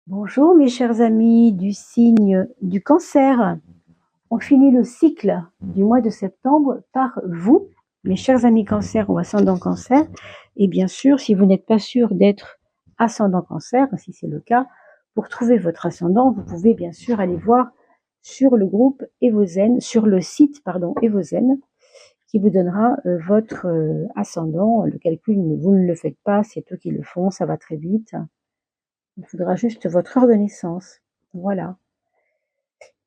Bonjour mes chers amis du signe du Cancer. On finit le cycle du mois de septembre par vous, mes chers amis Cancer ou ascendant Cancer. Et bien sûr, si vous n'êtes pas sûr d'être ascendant Cancer, si c'est le cas, pour trouver votre ascendant, vous pouvez bien sûr aller voir sur le groupe Evozen, sur le site Evozen, qui vous donnera votre ascendant. Le calcul, vous ne le faites pas, c'est eux qui le font, ça va très vite. Il faudra juste votre heure de naissance. Voilà.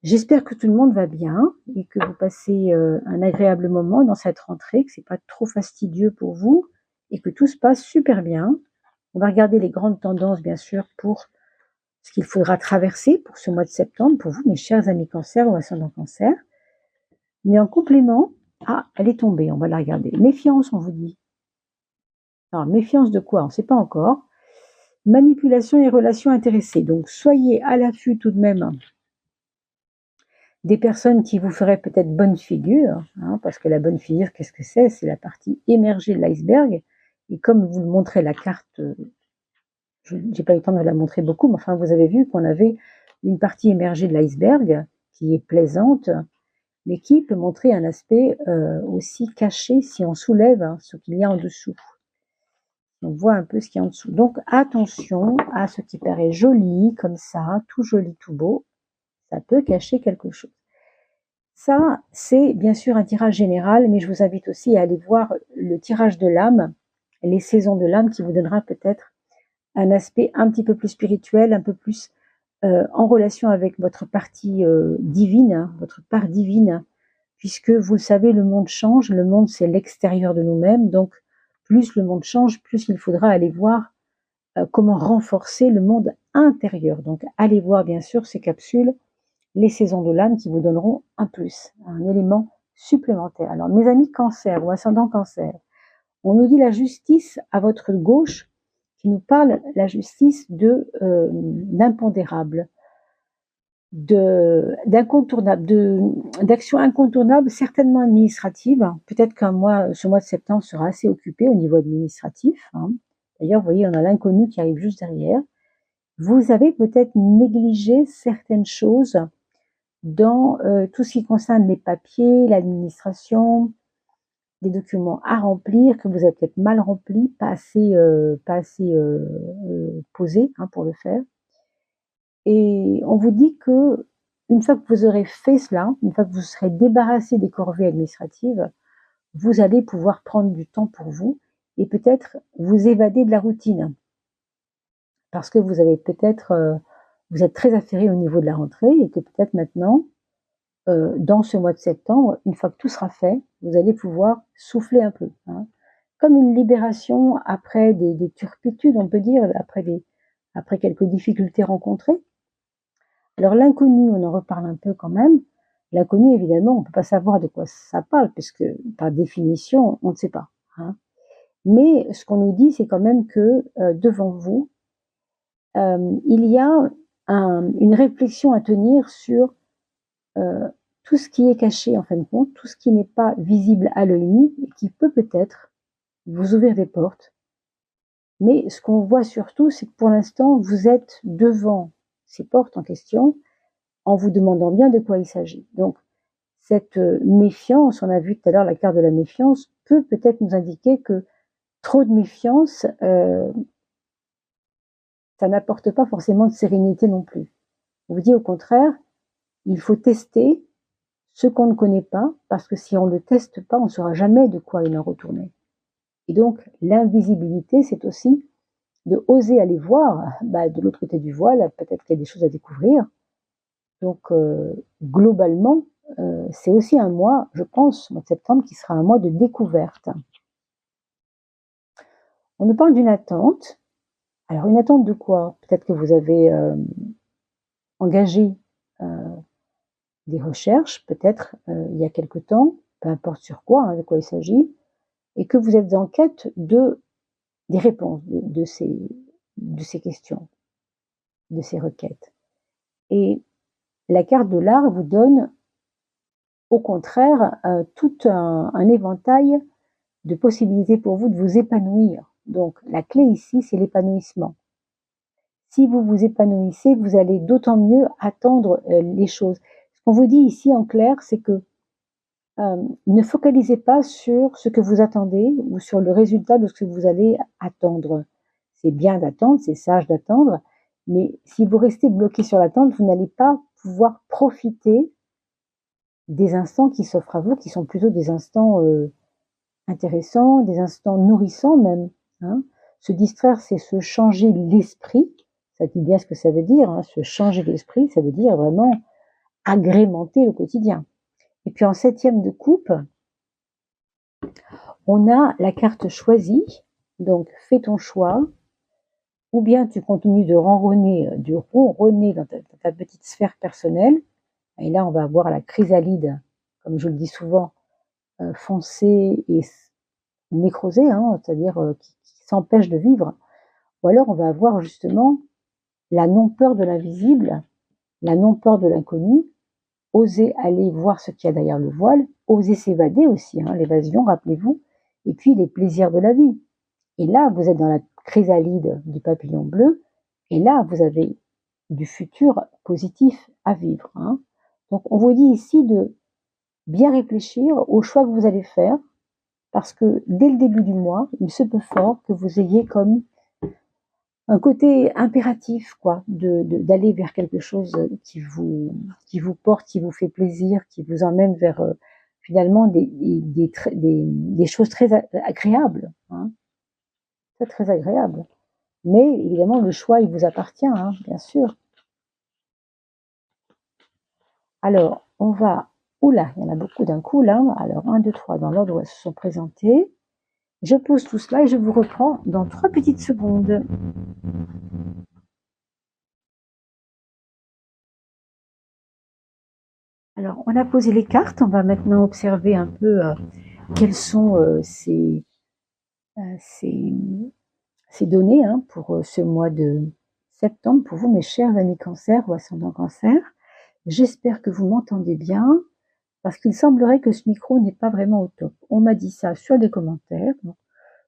J'espère que tout le monde va bien et que vous passez un agréable moment dans cette rentrée, que c'est pas trop fastidieux pour vous et que tout se passe super bien. On va regarder les grandes tendances, bien sûr, pour ce qu'il faudra traverser pour ce mois de septembre, pour vous, mes chers amis Cancer ou ascendant Cancer. Mais en complément, elle est tombée, on va la regarder. Méfiance, on vous dit. Alors, méfiance de quoi? On ne sait pas encore. Manipulation et relations intéressées. Donc, soyez à l'affût tout de même des personnes qui vous feraient peut-être bonne figure, parce que la bonne figure, qu'est-ce que c'est? C'est la partie émergée de l'iceberg. Et comme vous le montrez la carte, je n'ai pas eu le temps de la montrer beaucoup, mais enfin, vous avez vu qu'on avait une partie émergée de l'iceberg qui est plaisante, mais qui peut montrer un aspect aussi caché si on soulève ce qu'il y a en dessous. On voit un peu ce qu'il y a en dessous. Donc attention à ce qui paraît joli, comme ça, tout joli, tout beau. Ça peut cacher quelque chose. Ça, c'est bien sûr un tirage général, mais je vous invite aussi à aller voir le tirage de l'âme, les saisons de l'âme, qui vous donnera peut-être un aspect un petit peu plus spirituel, un peu plus en relation avec votre partie divine, votre part divine, puisque vous le savez, le monde change, le monde c'est l'extérieur de nous-mêmes, donc plus le monde change, plus il faudra aller voir comment renforcer le monde intérieur. Donc allez voir bien sûr ces capsules, les saisons de l'âme qui vous donneront un plus, un élément supplémentaire. Alors mes amis Cancer ou ascendant Cancer, on nous dit la justice à votre gauche qui nous parle la justice d'impondérable, d'incontournable, d'actions incontournables, certainement administratives. Peut-être ce mois de septembre sera assez occupé au niveau administratif. D'ailleurs, vous voyez, on a l'inconnu qui arrive juste derrière. Vous avez peut-être négligé certaines choses dans tout ce qui concerne les papiers, l'administration, des documents à remplir que vous avez peut-être mal remplis, pas assez posés pour le faire. Et on vous dit que une fois que vous aurez fait cela, une fois que vous serez débarrassé des corvées administratives, vous allez pouvoir prendre du temps pour vous et peut-être vous évader de la routine. Parce que vous avez peut-être, vous êtes très affairé au niveau de la rentrée et que peut-être maintenant, dans ce mois de septembre, une fois que tout sera fait, vous allez pouvoir souffler un peu. Comme une libération après des turpitudes, on peut dire, après quelques difficultés rencontrées. Alors l'inconnu, on en reparle un peu quand même. L'inconnu, évidemment, on ne peut pas savoir de quoi ça parle, puisque par définition, on ne sait pas. Mais ce qu'on nous dit, c'est quand même que devant vous, il y a une réflexion à tenir sur tout ce qui est caché en fin de compte, tout ce qui n'est pas visible à l'œil nu, et qui peut peut-être vous ouvrir des portes. Mais ce qu'on voit surtout, c'est que pour l'instant, vous êtes devant ces portes en question, en vous demandant bien de quoi il s'agit. Donc, cette méfiance, on a vu tout à l'heure la carte de la méfiance, peut peut-être nous indiquer que trop de méfiance, ça n'apporte pas forcément de sérénité non plus. On vous dit au contraire, il faut tester ce qu'on ne connaît pas, parce que si on ne le teste pas, on ne saura jamais de quoi il en retourner. Et donc, l'invisibilité, c'est aussi de oser aller voir de l'autre côté du voile, peut-être qu'il y a des choses à découvrir. Donc, globalement, c'est aussi un mois, je pense, mois de septembre, qui sera un mois de découverte. On nous parle d'une attente. Alors, une attente de quoi? Peut-être que vous avez engagé des recherches, peut-être il y a quelque temps, peu importe sur quoi, de quoi il s'agit, et que vous êtes en quête des réponses de ces questions, de ces requêtes. Et la carte de l'art vous donne, au contraire, tout un éventail de possibilités pour vous de vous épanouir. Donc, la clé ici, c'est l'épanouissement. si vous vous épanouissez, vous allez d'autant mieux attendre les choses. Ce qu'on vous dit ici en clair, c'est que ne focalisez pas sur ce que vous attendez ou sur le résultat de ce que vous allez attendre. C'est bien d'attendre, c'est sage d'attendre, mais si vous restez bloqué sur l'attente, vous n'allez pas pouvoir profiter des instants qui s'offrent à vous, qui sont plutôt des instants intéressants, des instants nourrissants même. Hein. Se distraire, c'est se changer l'esprit. Ça dit bien ce que ça veut dire. Hein. Se changer l'esprit, ça veut dire vraiment agrémenter le quotidien. Et puis en 7e de coupe, on a la carte choisie. Donc fais ton choix. Ou bien tu continues de ronronner dans ta petite sphère personnelle. Et là, on va avoir la chrysalide, comme je le dis souvent, foncée et nécrosée, hein, c'est-à-dire qui s'empêche de vivre. Ou alors, on va avoir justement la non-peur de l'invisible, la non-peur de l'inconnu, oser aller voir ce qu'il y a derrière le voile, oser s'évader aussi, hein, l'évasion, rappelez-vous, et puis les plaisirs de la vie. Et là, vous êtes dans la chrysalide du papillon bleu, et là, vous avez du futur positif à vivre. Hein. Donc, on vous dit ici de bien réfléchir aux choix que vous allez faire, parce que dès le début du mois, il se peut fort que vous ayez comme un côté impératif, quoi, d'aller vers quelque chose qui vous porte, qui vous fait plaisir, qui vous emmène vers finalement des choses très agréables, hein, très très agréables. Mais évidemment, le choix, il vous appartient, hein, bien sûr. Alors, on va... Oula, il y en a beaucoup d'un coup, là. Alors, 1, 2, 3, dans l'ordre où elles se sont présentées. Je pose tout cela et je vous reprends dans 3 petites secondes. Alors, on a posé les cartes. On va maintenant observer un peu quelles sont ces données hein, pour ce mois de septembre pour vous, mes chers amis cancer ou ascendant cancer. J'espère que vous m'entendez bien, parce qu'il semblerait que ce micro n'est pas vraiment au top. On m'a dit ça sur des commentaires. Donc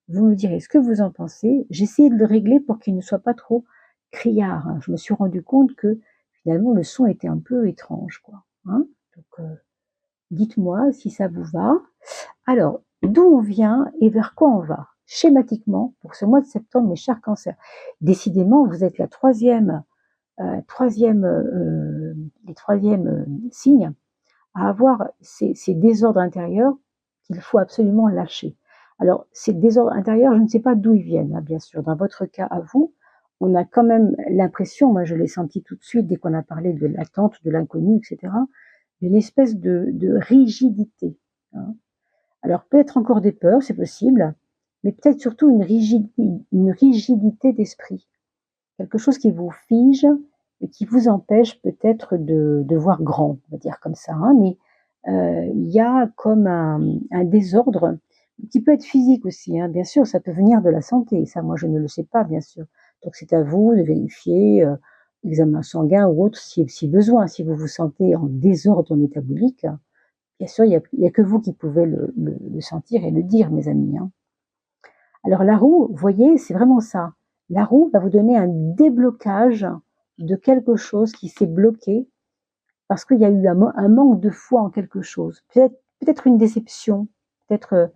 vous me direz ce que vous en pensez. J'ai essayé de le régler pour qu'il ne soit pas trop criard. Hein. Je me suis rendu compte que finalement le son était un peu étrange, quoi. Hein. Donc dites-moi si ça vous va. Alors, d'où on vient et vers quoi on va? Schématiquement, pour ce mois de septembre, mes chers cancers. Décidément, vous êtes les troisième signe à avoir ces désordres intérieurs qu'il faut absolument lâcher. Alors, ces désordres intérieurs, je ne sais pas d'où ils viennent, hein, bien sûr. Dans votre cas à vous, on a quand même l'impression, moi je l'ai senti tout de suite dès qu'on a parlé de l'attente, de l'inconnu, etc., d'une espèce de rigidité. Hein. Alors peut-être encore des peurs, c'est possible, mais peut-être surtout une rigidité d'esprit. Quelque chose qui vous fige et qui vous empêche peut-être de voir grand, on va dire comme ça. Hein, mais il y a comme un désordre qui peut être physique aussi. Hein, bien sûr, ça peut venir de la santé. Ça, moi, je ne le sais pas, bien sûr. Donc c'est à vous de vérifier examen sanguin ou autre si besoin. Si vous vous sentez en désordre métabolique, bien sûr, il y a que vous qui pouvez le sentir et le dire, mes amis. Hein. Alors la roue, vous voyez, c'est vraiment ça. La roue va vous donner un déblocage de quelque chose qui s'est bloqué parce qu'il y a eu un manque de foi en quelque chose. Peut-être une déception, peut-être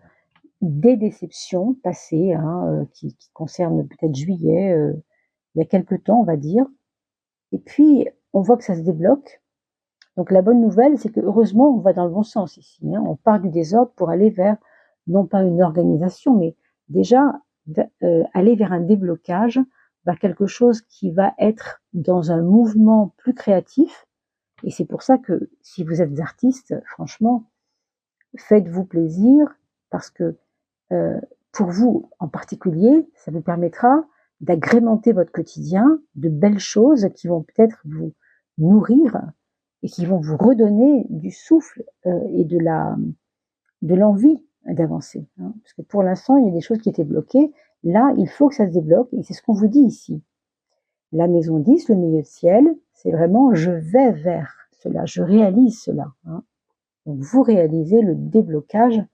des déceptions passées hein, qui concernent peut-être juillet, il y a quelque temps, on va dire. Et puis, on voit que ça se débloque. Donc la bonne nouvelle, c'est que heureusement, on va dans le bon sens ici. Hein. On part du désordre pour aller vers, non pas une organisation, mais déjà aller vers un déblocage, vers quelque chose qui va être dans un mouvement plus créatif. Et c'est pour ça que si vous êtes artiste, franchement, faites-vous plaisir, parce que pour vous en particulier, ça vous permettra d'agrémenter votre quotidien de belles choses qui vont peut-être vous nourrir et qui vont vous redonner du souffle et de l'envie d'avancer. Hein. Parce que pour l'instant, il y a des choses qui étaient bloquées. Là, il faut que ça se débloque et c'est ce qu'on vous dit ici. La maison 10, le milieu de ciel, c'est vraiment je vais vers cela, je réalise cela. Hein. Donc vous réalisez le déblocage.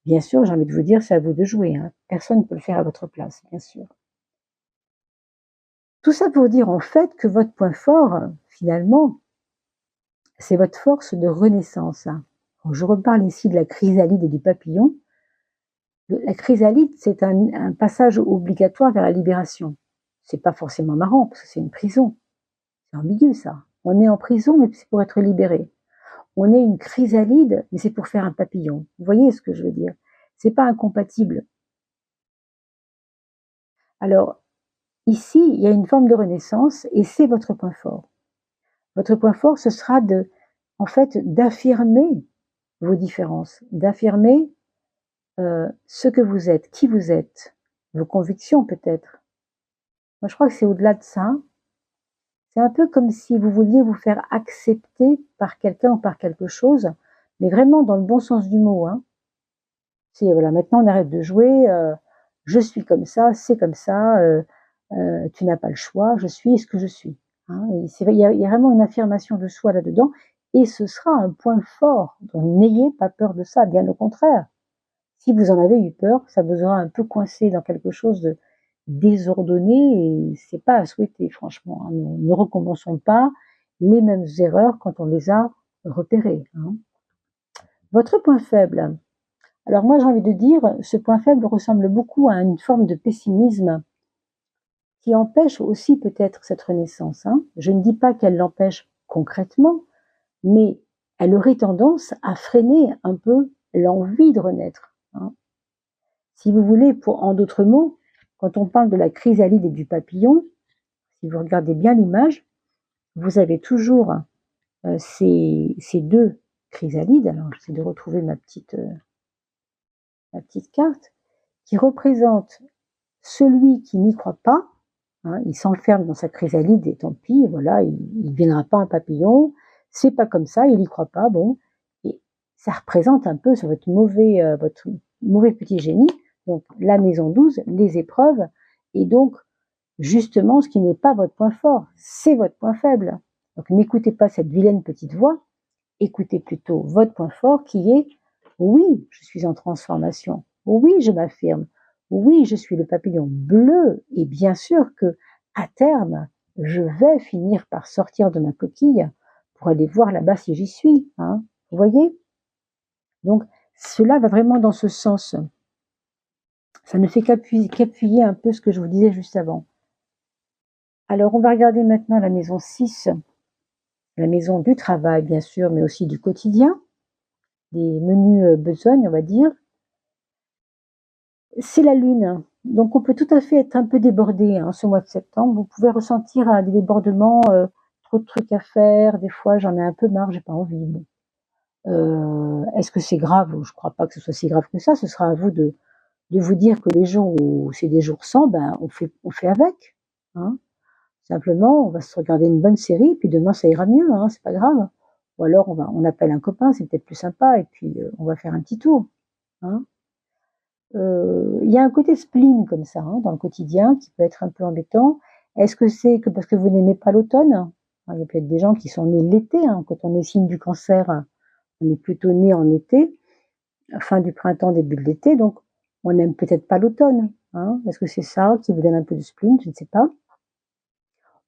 Bien sûr, j'ai envie de vous dire, c'est à vous de jouer. Hein. Personne ne peut le faire à votre place, bien sûr. Tout ça pour dire en fait que votre point fort, finalement, c'est votre force de renaissance. Je reparle ici de la chrysalide et du papillon. La chrysalide, c'est un passage obligatoire vers la libération. C'est pas forcément marrant, parce que c'est une prison. C'est ambigu, ça. On est en prison, mais c'est pour être libéré. On est une chrysalide, mais c'est pour faire un papillon. Vous voyez ce que je veux dire? C'est pas incompatible. Alors, ici, il y a une forme de renaissance, et c'est votre point fort. Votre point fort, ce sera en fait, d'affirmer vos différences, d'affirmer ce que vous êtes, qui vous êtes, vos convictions peut-être. Moi, je crois que c'est au-delà de ça. C'est un peu comme si vous vouliez vous faire accepter par quelqu'un ou par quelque chose, mais vraiment dans le bon sens du mot. C'est voilà, maintenant on arrête de jouer. Je suis comme ça, c'est comme ça. Tu n'as pas le choix. Je suis ce que je suis. Il y a vraiment une affirmation de soi là-dedans, et ce sera un point fort. Donc n'ayez pas peur de ça, bien au contraire. Si vous en avez eu peur, ça vous aura un peu coincé dans quelque chose de désordonné, et c'est pas à souhaiter, franchement. Nous ne recommençons pas les mêmes erreurs quand on les a repérées. Votre point faible. Alors moi, j'ai envie de dire, ce point faible ressemble beaucoup à une forme de pessimisme qui empêche aussi peut-être cette renaissance. Je ne dis pas qu'elle l'empêche concrètement, mais elle aurait tendance à freiner un peu l'envie de renaître. Si vous voulez, en d'autres mots, quand on parle de la chrysalide et du papillon, si vous regardez bien l'image, vous avez toujours ces deux chrysalides. Alors, j'essaie de retrouver ma petite carte, qui représente celui qui n'y croit pas. Il s'enferme dans sa chrysalide et tant pis, voilà, il ne deviendra pas un papillon. C'est pas comme ça, il n'y croit pas. Bon, et ça représente un peu sur votre mauvais petit génie. Donc la maison 12, les épreuves, et donc justement ce qui n'est pas votre point fort, c'est votre point faible. Donc n'écoutez pas cette vilaine petite voix, écoutez plutôt votre point fort qui est oui, je suis en transformation, oui, je m'affirme, oui, je suis le papillon bleu, et bien sûr que à terme, je vais finir par sortir de ma coquille pour aller voir là-bas si j'y suis. Vous voyez? Donc cela va vraiment dans ce sens. Ça ne fait qu'appuyer un peu ce que je vous disais juste avant. Alors, on va regarder maintenant la maison 6, la maison du travail, bien sûr, mais aussi du quotidien, des menus besognes, on va dire. C'est la lune, donc on peut tout à fait être un peu débordé ce mois de septembre. Vous pouvez ressentir des débordements, trop de trucs à faire. Des fois, j'en ai un peu marre, j'ai pas envie. Est-ce que c'est grave? Je crois pas que ce soit si grave que ça. Ce sera à vous de vous dire que les jours où c'est des jours sans, on fait avec. Simplement, on va se regarder une bonne série, puis demain ça ira mieux, c'est pas grave. Ou alors on appelle un copain, c'est peut-être plus sympa, et puis on va faire un petit tour. Il y a un côté spleen comme ça dans le quotidien qui peut être un peu embêtant. Est-ce que c'est que parce que vous n'aimez pas l'automne? Il y a peut-être des gens qui sont nés l'été. Quand on est signe du cancer, on est plutôt né en été, fin du printemps, début de l'été, donc on n'aime peut-être pas l'automne. Est-ce que c'est ça qui vous donne un peu de spleen? Je ne sais pas.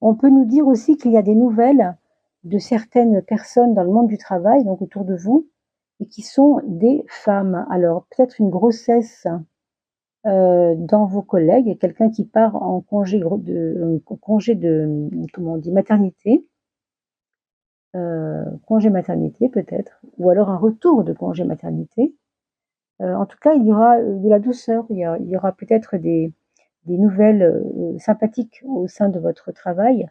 On peut nous dire aussi qu'il y a des nouvelles de certaines personnes dans le monde du travail, donc autour de vous, et qui sont des femmes. Alors peut-être une grossesse dans vos collègues, quelqu'un qui part en congé de comment on dit, maternité, congé maternité peut-être, ou alors un retour de congé maternité. En tout cas, il y aura de la douceur, il y aura peut-être des nouvelles sympathiques au sein de votre travail.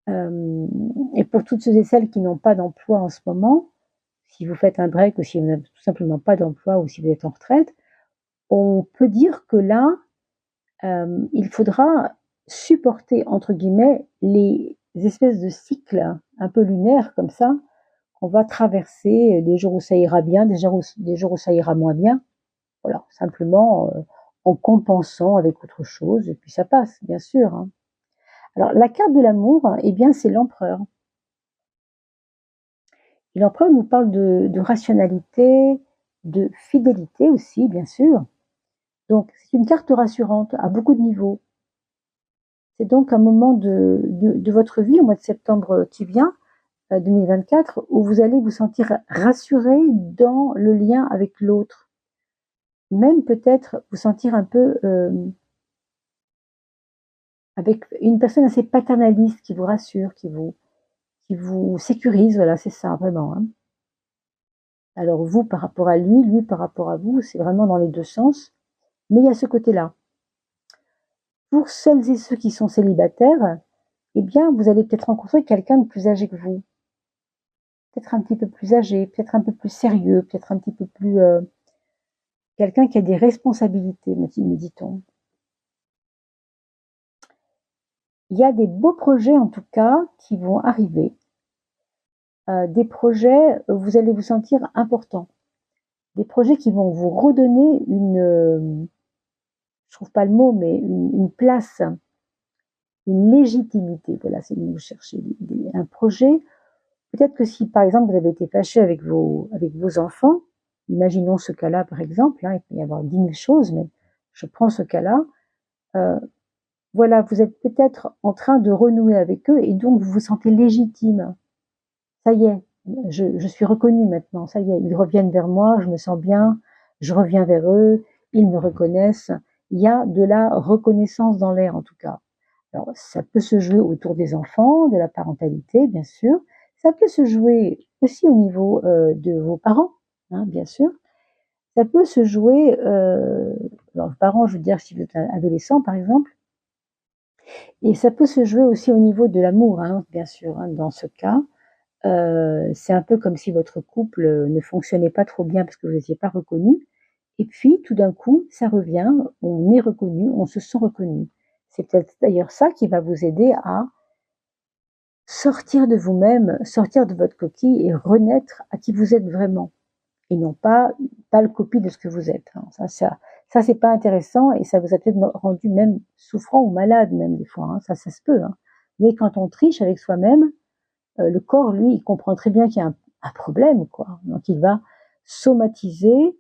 Et pour toutes ceux et celles qui n'ont pas d'emploi en ce moment, si vous faites un break ou si vous n'avez tout simplement pas d'emploi ou si vous êtes en retraite, on peut dire que là, il faudra supporter, entre guillemets, les espèces de cycles un peu lunaires comme ça, qu'on va traverser, des jours où ça ira bien, des jours où ça ira moins bien. Voilà, simplement en compensant avec autre chose, et puis ça passe, bien sûr. Alors, la carte de l'amour, eh bien, c'est l'empereur. Et l'empereur nous parle de rationalité, de fidélité aussi, bien sûr. Donc, c'est une carte rassurante à beaucoup de niveaux. C'est donc un moment de votre vie, au mois de septembre qui vient, 2024, où vous allez vous sentir rassuré dans le lien avec l'autre. Même peut-être vous sentir un peu avec une personne assez paternaliste qui vous rassure, qui vous sécurise, voilà, c'est ça, vraiment. Hein. Alors vous par rapport à lui, lui par rapport à vous, c'est vraiment dans les deux sens. Mais il y a ce côté-là. Pour celles et ceux qui sont célibataires, eh bien, vous allez peut-être rencontrer quelqu'un de plus âgé que vous. Peut-être un petit peu plus âgé, peut-être un peu plus sérieux, peut-être un petit peu plus... quelqu'un qui a des responsabilités, me dit-on. Il y a des beaux projets, en tout cas, qui vont arriver. Des projets où vous allez vous sentir important. Des projets qui vont vous redonner une... je trouve pas le mot, mais une place, une légitimité. Voilà, c'est le mot que vous cherchez. Un projet, peut-être que si, par exemple, vous avez été fâché avec vos enfants, imaginons ce cas-là, par exemple, hein, il peut y avoir 10 000 choses, mais je prends ce cas-là, voilà, vous êtes peut-être en train de renouer avec eux et donc vous vous sentez légitime. Ça y est, je suis reconnue maintenant, ça y est, ils reviennent vers moi, je me sens bien, je reviens vers eux, ils me reconnaissent. Il y a de la reconnaissance dans l'air, en tout cas. Alors, ça peut se jouer autour des enfants, de la parentalité, bien sûr. Ça peut se jouer aussi au niveau de vos parents, hein, bien sûr. Ça peut se jouer, alors vos parents, je veux dire, si vous êtes adolescent, par exemple, et ça peut se jouer aussi au niveau de l'amour, hein, bien sûr. Hein, dans ce cas, c'est un peu comme si votre couple ne fonctionnait pas trop bien parce que vous n'étiez pas reconnu. Et puis, tout d'un coup, ça revient, on est reconnu, on se sent reconnu. C'est peut-être d'ailleurs ça qui va vous aider à sortir de vous-même, sortir de votre coquille et renaître à qui vous êtes vraiment. Et non pas le copie de ce que vous êtes. Hein. Ça c'est pas intéressant et ça vous a peut-être rendu même souffrant ou malade même des fois. Hein. Ça se peut. Hein. Mais quand on triche avec soi-même, le corps, lui, il comprend très bien qu'il y a un problème, quoi. Donc il va somatiser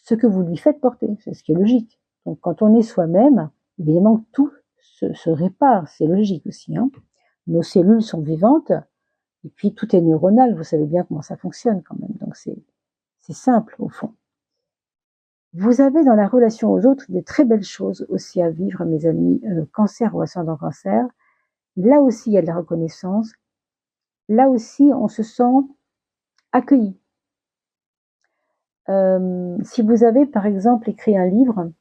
ce que vous lui faites porter. C'est ce qui est logique. Donc quand on est soi-même, évidemment tout se répare. C'est logique aussi. Hein. Nos cellules sont vivantes et puis tout est neuronal. Vous savez bien comment ça fonctionne quand même. Donc c'est simple au fond. Vous avez dans la relation aux autres des très belles choses aussi à vivre, mes amis, cancer ou ascendant cancer. Là aussi, il y a de la reconnaissance. Là aussi, on se sent accueilli. Si vous avez, par exemple, écrit un livre,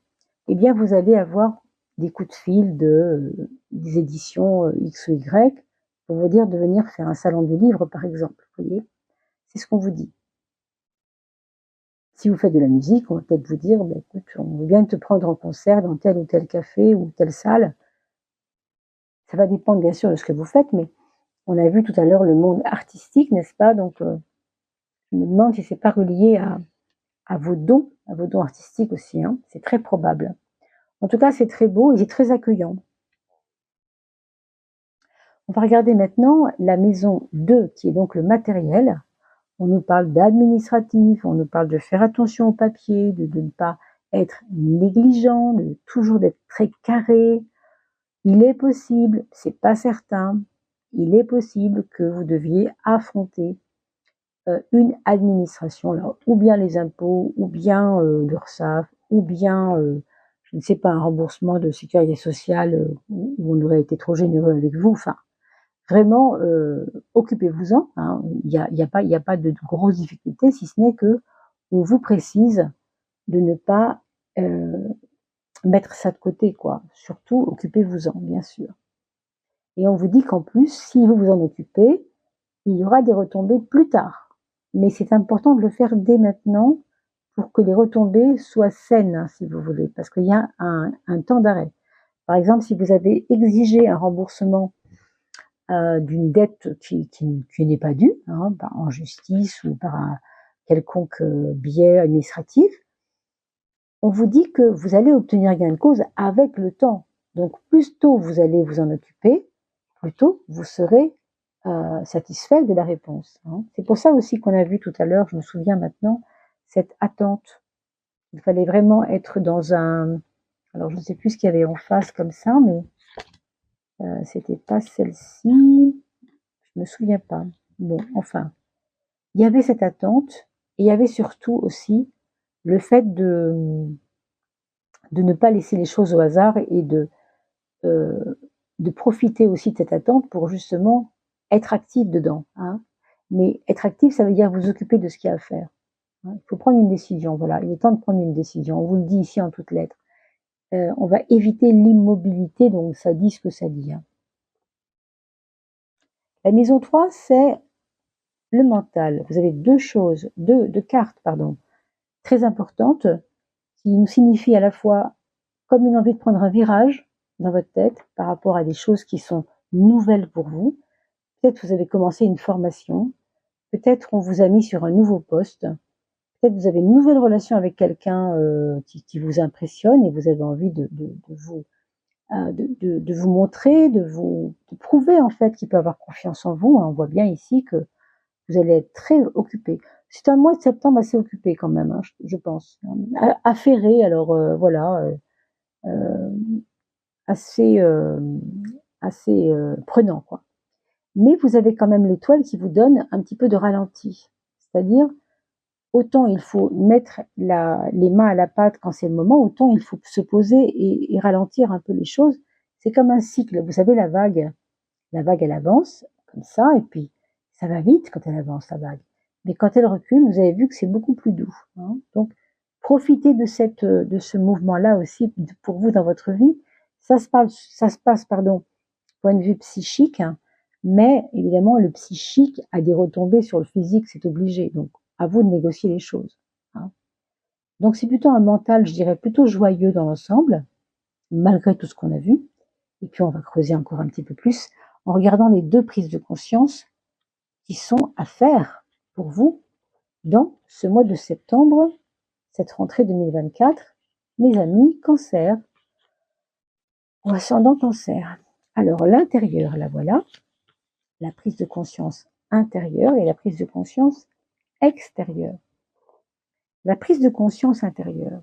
eh bien, vous allez avoir des coups de fil des éditions X ou Y pour vous dire de venir faire un salon du livre, par exemple. Vous voyez, c'est ce qu'on vous dit. Si vous faites de la musique, on va peut-être vous dire, bah, écoute, on vient de te prendre en concert dans tel ou tel café ou telle salle. Ça va dépendre bien sûr de ce que vous faites, mais on a vu tout à l'heure le monde artistique, n'est-ce pas? Donc, je me demande si c'est pas relié à vos dons artistiques aussi. Hein. C'est très probable. En tout cas, c'est très beau et c'est très accueillant. On va regarder maintenant la maison 2, qui est donc le matériel. On nous parle d'administratif, on nous parle de faire attention au papier, de ne pas être négligent, de toujours d'être très carré. Il est possible, c'est pas certain, il est possible que vous deviez affronter une administration, alors, ou bien les impôts, ou bien l'URSSAF, ou bien, je ne sais pas, un remboursement de sécurité sociale où on aurait été trop généreux avec vous. Enfin, vraiment, occupez-vous-en. Hein. Il y a pas de grosses difficultés, si ce n'est que on vous précise de ne pas mettre ça de côté, quoi. Surtout, occupez-vous-en, bien sûr. Et on vous dit qu'en plus, si vous vous en occupez, il y aura des retombées plus tard. Mais c'est important de le faire dès maintenant pour que les retombées soient saines, hein, si vous voulez, parce qu'il y a un temps d'arrêt. Par exemple, si vous avez exigé un remboursement d'une dette qui n'est pas due, hein, en justice ou par un quelconque biais administratif, on vous dit que vous allez obtenir gain de cause avec le temps. Donc, plus tôt vous allez vous en occuper, plus tôt vous serez satisfait de la réponse. Hein. C'est pour ça aussi qu'on a vu tout à l'heure, je me souviens maintenant, cette attente. Il fallait vraiment être dans un... Alors, je ne sais plus ce qu'il y avait en face comme ça, mais C'était pas celle-ci, je me souviens pas. Bon, enfin, il y avait cette attente, et il y avait surtout aussi le fait de ne pas laisser les choses au hasard et de profiter aussi de cette attente pour justement être actif dedans. Hein. Mais être actif, ça veut dire vous occuper de ce qu'il y a à faire. Hein. Il faut prendre une décision, voilà. Il est temps de prendre une décision. On vous le dit ici en toutes lettres. On va éviter l'immobilité, donc ça dit ce que ça dit. Hein. La maison 3, c'est le mental. Vous avez deux cartes, pardon, très importantes qui nous signifient à la fois comme une envie de prendre un virage dans votre tête par rapport à des choses qui sont nouvelles pour vous. Peut-être vous avez commencé une formation, peut-être on vous a mis sur un nouveau poste, peut-être vous avez une nouvelle relation avec quelqu'un qui vous impressionne et vous avez envie de vous montrer, de prouver en fait qu'il peut avoir confiance en vous. On voit bien ici que vous allez être très occupé. C'est un mois de septembre assez occupé quand même, hein, je pense. Affairé, alors voilà, assez, assez prenant, quoi. Mais vous avez quand même l'étoile qui vous donne un petit peu de ralenti. C'est-à-dire, autant il faut mettre les mains à la pâte quand c'est le moment, autant il faut se poser et ralentir un peu les choses. C'est comme un cycle. Vous savez, la vague, elle avance comme ça, et puis ça va vite quand elle avance, la vague. Mais quand elle recule, vous avez vu que c'est beaucoup plus doux. Hein. Donc, profitez de ce mouvement-là aussi pour vous dans votre vie. Ça se passe, pardon, point de vue psychique, hein, mais évidemment, le psychique a des retombées sur le physique, c'est obligé. Donc, à vous de négocier les choses. Hein. Donc, c'est plutôt un mental, je dirais, plutôt joyeux dans l'ensemble, malgré tout ce qu'on a vu. Et puis, on va creuser encore un petit peu plus en regardant les deux prises de conscience qui sont à faire pour vous dans ce mois de septembre, cette rentrée 2024. Mes amis, cancer, ou ascendant cancer. Alors, l'intérieur, la voilà. La prise de conscience intérieure et la prise de conscience extérieure. La prise de conscience intérieure.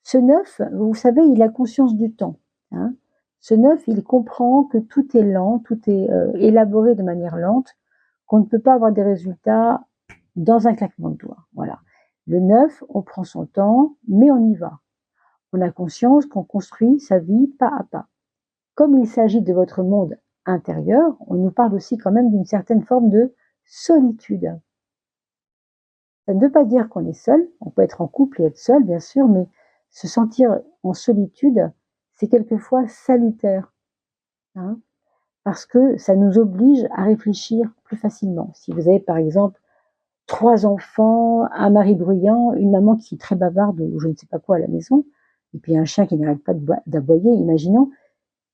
Ce 9, vous savez, il a conscience du temps. Hein. Ce 9, il comprend que tout est lent, tout est élaboré de manière lente, qu'on ne peut pas avoir des résultats dans un claquement de doigts. Voilà. Le 9, on prend son temps, mais on y va. On a conscience qu'on construit sa vie pas à pas. Comme il s'agit de votre monde intérieur, on nous parle aussi quand même d'une certaine forme de solitude. Ça ne veut pas dire qu'on est seul, on peut être en couple et être seul, bien sûr, mais se sentir en solitude, c'est quelquefois salutaire, hein, parce que ça nous oblige à réfléchir plus facilement. Si vous avez par exemple 3 enfants, un mari bruyant, une maman qui est très bavarde ou je ne sais pas quoi à la maison, et puis un chien qui n'arrête pas d'aboyer, imaginons,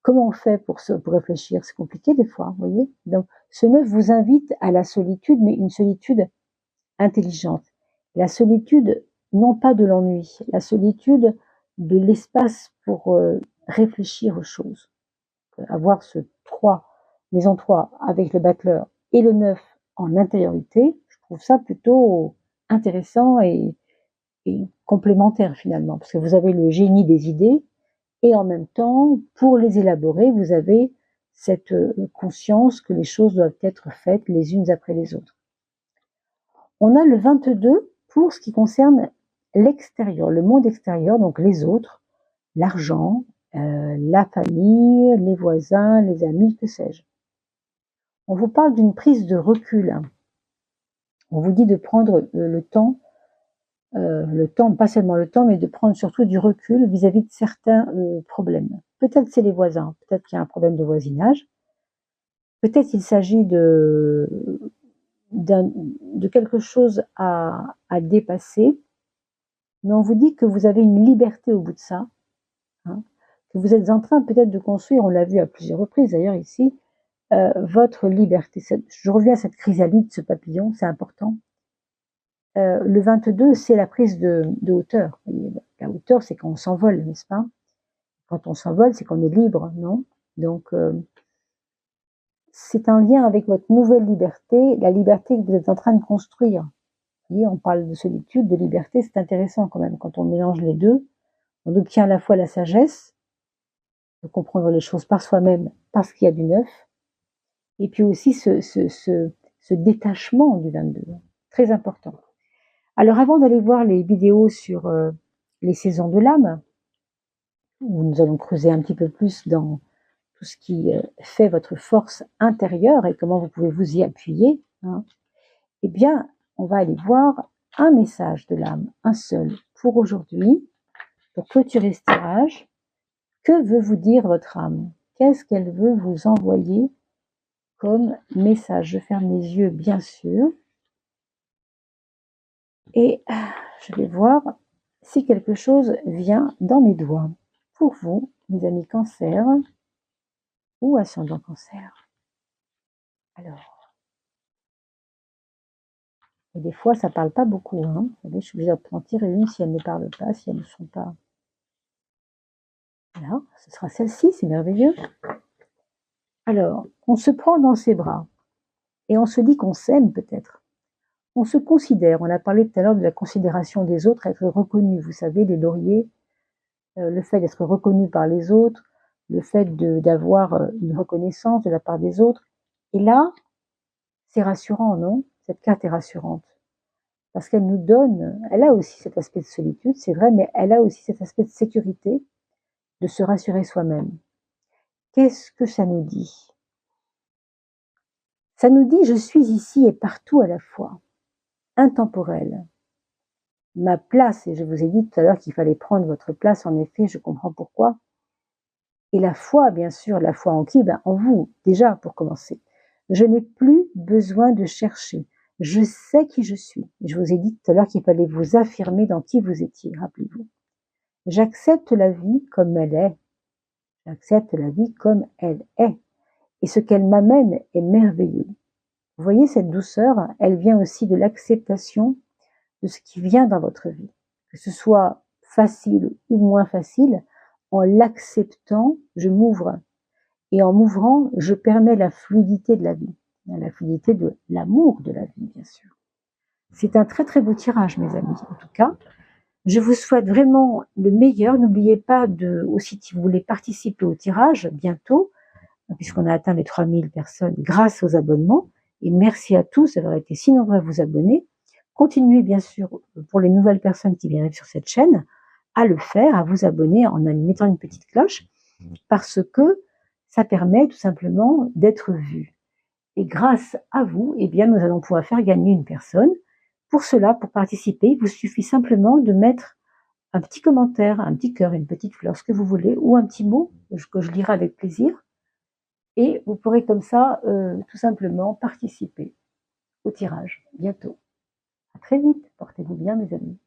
comment on fait pour réfléchir? C'est compliqué des fois, vous voyez. Donc, ce 9 vous invite à la solitude, mais une solitude intelligente. La solitude, non pas de l'ennui, la solitude de l'espace pour réfléchir aux choses. Avoir ce 3, maison 3 avec le battleur et le 9 en intériorité, je trouve ça plutôt intéressant et complémentaire finalement, parce que vous avez le génie des idées, et en même temps, pour les élaborer, vous avez cette conscience que les choses doivent être faites les unes après les autres. On a le 22 pour ce qui concerne l'extérieur, le monde extérieur, donc les autres, l'argent, la famille, les voisins, les amis, que sais-je. On vous parle d'une prise de recul. On vous dit de prendre le temps, pas seulement le temps, mais de prendre surtout du recul vis-à-vis de certains problèmes. Peut-être c'est les voisins, peut-être qu'il y a un problème de voisinage, peut-être il s'agit de quelque chose à dépasser, mais on vous dit que vous avez une liberté au bout de ça, hein, que vous êtes en train peut-être de construire, on l'a vu à plusieurs reprises d'ailleurs ici, votre liberté. Je reviens à cette chrysalide, ce papillon, c'est important. Le 22, c'est la prise de hauteur. Et la hauteur, c'est quand on s'envole, n'est-ce pas? Quand on s'envole, c'est qu'on est libre, non? Donc, c'est un lien avec votre nouvelle liberté, la liberté que vous êtes en train de construire. Vous voyez, on parle de solitude, de liberté, c'est intéressant quand même. Quand on mélange les deux, on obtient à la fois la sagesse, de comprendre les choses par soi-même, parce qu'il y a du neuf, et puis aussi ce détachement du 22, très important. Alors avant d'aller voir les vidéos sur les saisons de l'âme, où nous allons creuser un petit peu plus dans tout ce qui fait votre force intérieure et comment vous pouvez vous y appuyer, hein, eh bien, on va aller voir un message de l'âme, un seul, pour aujourd'hui, pour clôturer ce tirage. Que veut vous dire votre âme? Qu'est-ce qu'elle veut vous envoyer comme message? Je ferme les yeux, bien sûr. Et je vais voir si quelque chose vient dans mes doigts. Pour vous, mes amis Cancer ou ascendant Cancer. Alors, et des fois, ça parle pas beaucoup. Hein. Vous savez, je suis obligée d'en tirer une si elles ne parlent pas, si elles ne sont pas. Voilà, ce sera celle-ci, c'est merveilleux. Alors, on se prend dans ses bras et on se dit qu'on s'aime peut-être. On se considère, on a parlé tout à l'heure de la considération des autres, être reconnu, vous savez, les lauriers, le fait d'être reconnu par les autres, le fait d'avoir une reconnaissance de la part des autres. Et là, c'est rassurant, non? Cette carte est rassurante. Parce qu'elle nous donne, elle a aussi cet aspect de solitude, c'est vrai, mais elle a aussi cet aspect de sécurité, de se rassurer soi-même. Qu'est-ce que ça nous dit? Ça nous dit, je suis ici et partout à la fois, intemporel. Ma place, et je vous ai dit tout à l'heure qu'il fallait prendre votre place, en effet, je comprends pourquoi. Et la foi, bien sûr, la foi en qui? Ben, en vous, déjà, pour commencer. Je n'ai plus besoin de chercher. Je sais qui je suis. Je vous ai dit tout à l'heure qu'il fallait vous affirmer dans qui vous étiez, rappelez-vous. J'accepte la vie comme elle est. J'accepte la vie comme elle est. Et ce qu'elle m'amène est merveilleux. Vous voyez, cette douceur, elle vient aussi de l'acceptation de ce qui vient dans votre vie. Que ce soit facile ou moins facile, en l'acceptant, je m'ouvre. Et en m'ouvrant, je permets la fluidité de la vie. La fluidité de l'amour de la vie, bien sûr. C'est un très très beau tirage, mes amis. En tout cas, je vous souhaite vraiment le meilleur. N'oubliez pas de, aussi, si vous voulez participer au tirage bientôt, puisqu'on a atteint les 3000 personnes grâce aux abonnements. Et merci à tous d'avoir été si nombreux à vous abonner. Continuez bien sûr, pour les nouvelles personnes qui viennent sur cette chaîne, à le faire, à vous abonner en mettant une petite cloche, parce que ça permet tout simplement d'être vu. Et grâce à vous, eh bien, nous allons pouvoir faire gagner une personne. Pour cela, pour participer, il vous suffit simplement de mettre un petit commentaire, un petit cœur, une petite fleur, ce que vous voulez, ou un petit mot que je lirai avec plaisir. Et vous pourrez comme ça, tout simplement, participer au tirage bientôt. À très vite. Portez-vous bien, mes amis.